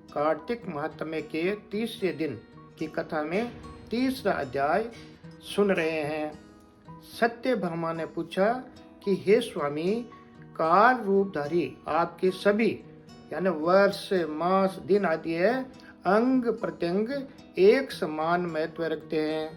कार्तिक महात्म्य के तीसरे दिन की कथा में तीसरा अध्याय सुन रहे हैं। सत्यभामा ने पूछा कि हे स्वामी, काल रूपधारी आपके सभी यानी वर्ष, मास, दिन आदि अंग प्रत्यंग एक समान महत्व रखते हैं,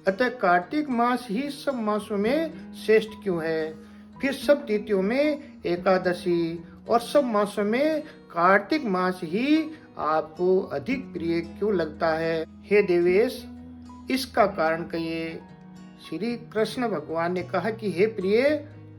अतः कार्तिक मास ही सब मासों में श्रेष्ठ क्यों है? फिर सब तिथियों में एकादशी और सब मासों में कार्तिक मास ही आपको अधिक प्रिय क्यों लगता है? हे देवेश, इसका कारण कहिए। श्री कृष्ण भगवान ने कहा कि हे प्रिय,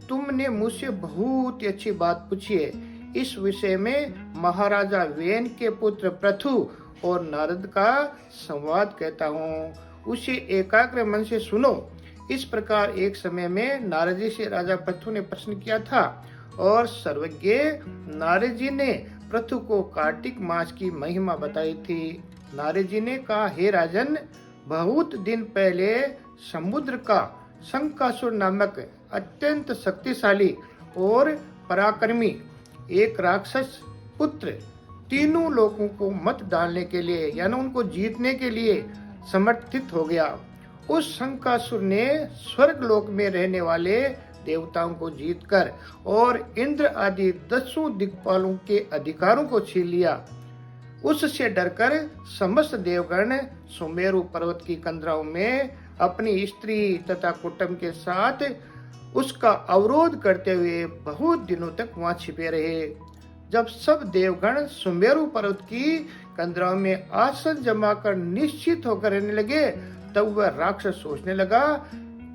तुमने मुझसे बहुत ही अच्छी बात पूछी है। इस विषय में महाराजा वेन के पुत्र पृथु और नारद का संवाद कहता हूँ, उसे एकाग्र मन से सुनो। इस प्रकार एक समय में नारद जी से राजा पृथु ने प्रश्न किया था और सर्वज्ञ नारद जी ने पृथु को कार्तिक मास की महिमा बताई थी। नारद जी ने कहा, हे राजन, बहुत दिन पहले समुद्र का शंकासुर नामक अत्यंत शक्तिशाली और पराक्रमी एक राक्षस पुत्र तीनों लोगों को मत डालने के लिए यानी उनको जीतने के लिए समर्थित हो गया। उस शंकासुर ने स्वर्ग लोक में रहने वाले देवताओं को जीतकर और इंद्र आदि 10 दिक्पालों के अधिकारों को छीन लिया। उससे डरकर समस्त देवगण सुमेरु पर्वत की कंदराओं में अपनी स्त्री तथा कुटुंब के साथ उसका अवरोध करते हुए बहुत दिनों तक वहां छिपे रहे। जब सब देवगण सुमेरु पर्वत की कंदराओं में आसन जमाकर निश्चित होकर रहने लगे, तब वह राक्षस सोचने लगा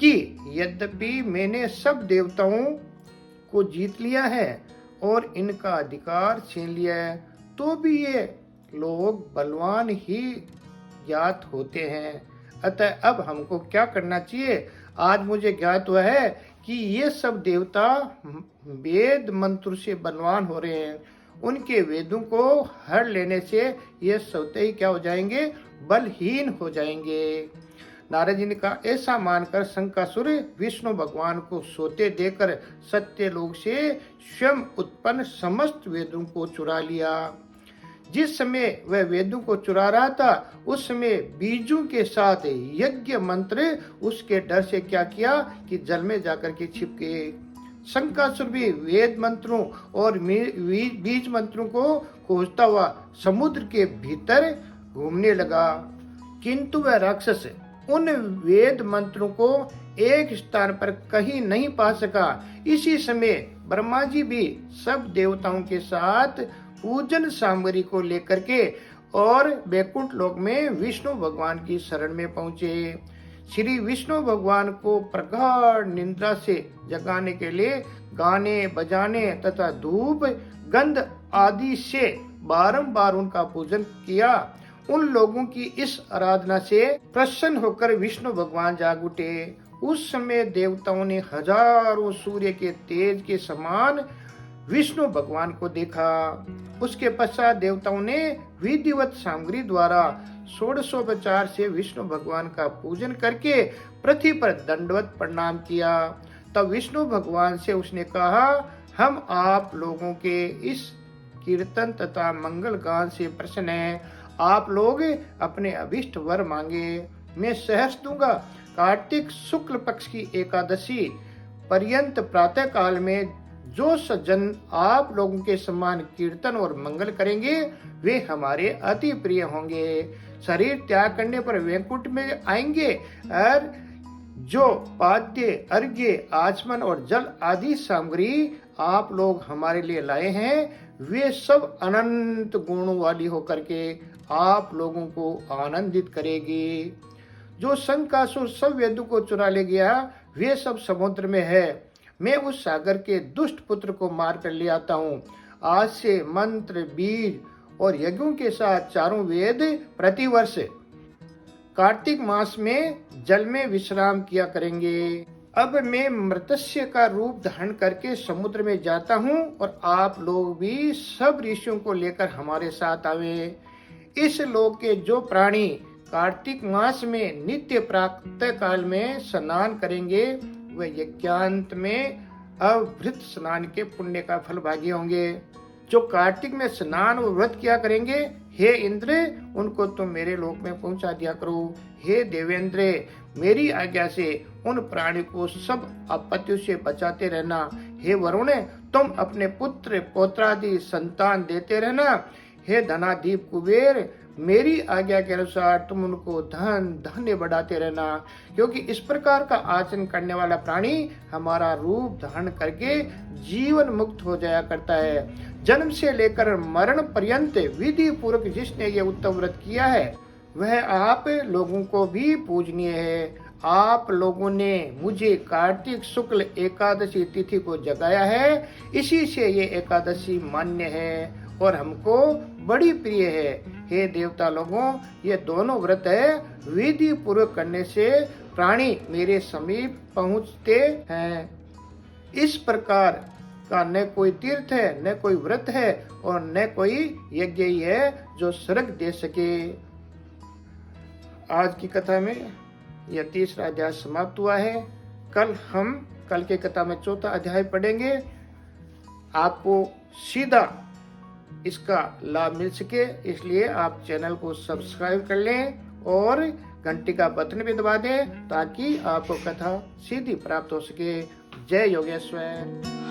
कि यद्यपि मैंने सब देवताओं को जीत लिया है और इनका अधिकार छीन लिया है, तो भी ये लोग बलवान ही ज्ञात होते हैं। अतः अब हमको क्या करना चाहिए? आज मुझे ज्ञात हुआ है कि ये सब देवता वेद मंत्र से बलवान हो रहे हैं। उनके वेदों को हर लेने से ये स्वतः ही क्या हो जाएंगे? बलहीन हो जाएंगे। नारद जी ने कहा, ऐसा मानकर शंकासुर विष्णु भगवान को सोते देकर सत्यलोक से स्वयं उत्पन्न समस्त वेदों को चुरा लिया। जिस समय वह वेदों को चुरा रहा था, उस समय बीजों के साथ यज्ञ मंत्र उसके डर से क्या किया कि जल में जाकर के छिप गए। शंकासुर भी वेद मंत्रों और बीज मंत्रों को खोजता हुआ समुद्र के भीतर घूमने लगा, किंतु वह राक्षस उन वेद मंत्रों को एक स्थान पर कहीं नहीं पा सका। इसी समय ब्रह्मा जी भी सब देवताओं के साथ पूजन सामग्री को लेकर के और बैकुंठ लोक में विष्णु भगवान की शरण में पहुंचे। श्री विष्णु भगवान को प्रगाढ़ निद्रा से जगाने के लिए गाने बजाने तथा धूप गंध आदि से बारंबार उनका पूजन किया। उन लोगों की इस आराधना से प्रसन्न होकर विष्णु भगवान जाग उठे। उस समय देवताओं ने हजारों सूर्य के तेज के समान विष्णु भगवान को देखा। उसके पश्चात देवताओं ने विधिवत सामग्री द्वारा षोडशोपचार से विष्णु भगवान का पूजन करके पृथ्वी पर दंडवत प्रणाम किया। तब विष्णु भगवान से उसने कहा, हम आप लोगों के इस कीर्तन तथा मंगल गान से प्रसन्न हैं। आप लोग अपने अभिष्ट वर मांगे, मैं सहर्ष दूंगा। कार्तिक शुक्ल पक्ष की एकादशी पर्यंत प्रातः काल में जो सज्जन आप लोगों के समान कीर्तन और मंगल करेंगे, वे हमारे अति प्रिय होंगे। शरीर त्याग करने पर वैकुंठ में आएंगे और जो पाद्य, अर्घ्य, आचमन और जल आदि सामग्री आप लोग हमारे लिए लाए हैं, वे सब अनंत गुणों वाली होकर के आप लोगों को आनंदित करेगी। जो शंकासुर सब वेदों को चुरा ले गया, वे सब समुद्र में है। मैं उस सागर के दुष्ट पुत्र को मार कर ले आता हूँ। आज से मंत्र, बीज और यज्ञों के साथ चारों वेद प्रतिवर्ष कार्तिक मास में जल में विश्राम किया करेंगे। अब मैं मृत्स्य का रूप धारण करके समुद्र में जाता हूँ और आप लोग भी सब ऋषियों को लेकर हमारे साथ आवे। इस लोक के जो प्राणी कार्तिक मास में नित्य प्रातः काल में स्नान करेंगे, वह यज्ञांत में अवभृत स्नान के पुण्य का फल भागी होंगे। जो कार्तिक में स्नान व व्रत किया करेंगे, हे इंद्र उनको तुम मेरे लोक में पहुंचा दिया करो। हे देवेंद्र मेरी आज्ञा से उन प्राणी को सब आपत्तियों से बचाते रहना। हे वरुण तुम अपने पुत्र पौत्रादि संतान देते रहना। हे धनाधीप कुबेर मेरी आज्ञा के अनुसार तुम उनको धन धान्य बढ़ाते रहना, क्योंकि इस प्रकार का आचरण करने वाला प्राणी हमारा रूप धारण करके जीवन मुक्त हो जाया करता है। जन्म से लेकर मरण पर्यंत विधि पूर्वक जिसने ये उत्तम व्रत किया है वह आप लोगों को भी पूजनीय है। आप लोगों ने मुझे कार्तिक शुक्ल एकादशी तिथि को जगाया है, इसी से ये एकादशी मान्य है और हमको बड़ी प्रिय है। हे देवता लोगों ये दोनों व्रत है विधि पूर्वक करने से प्राणी मेरे समीप पहुंचते हैं। इस प्रकार का न कोई तीर्थ है, न कोई व्रत है और न कोई यज्ञ ही है जो स्वर्ग दे सके। आज की कथा में यह तीसरा अध्याय समाप्त हुआ है। कल की कथा में चौथा अध्याय पढ़ेंगे। आपको सीधा इसका लाभ मिल सके इसलिए आप चैनल को सब्सक्राइब कर लें और घंटी का बटन भी दबा दें ताकि आपको कथा सीधी प्राप्त हो सके। जय योगेश्वर।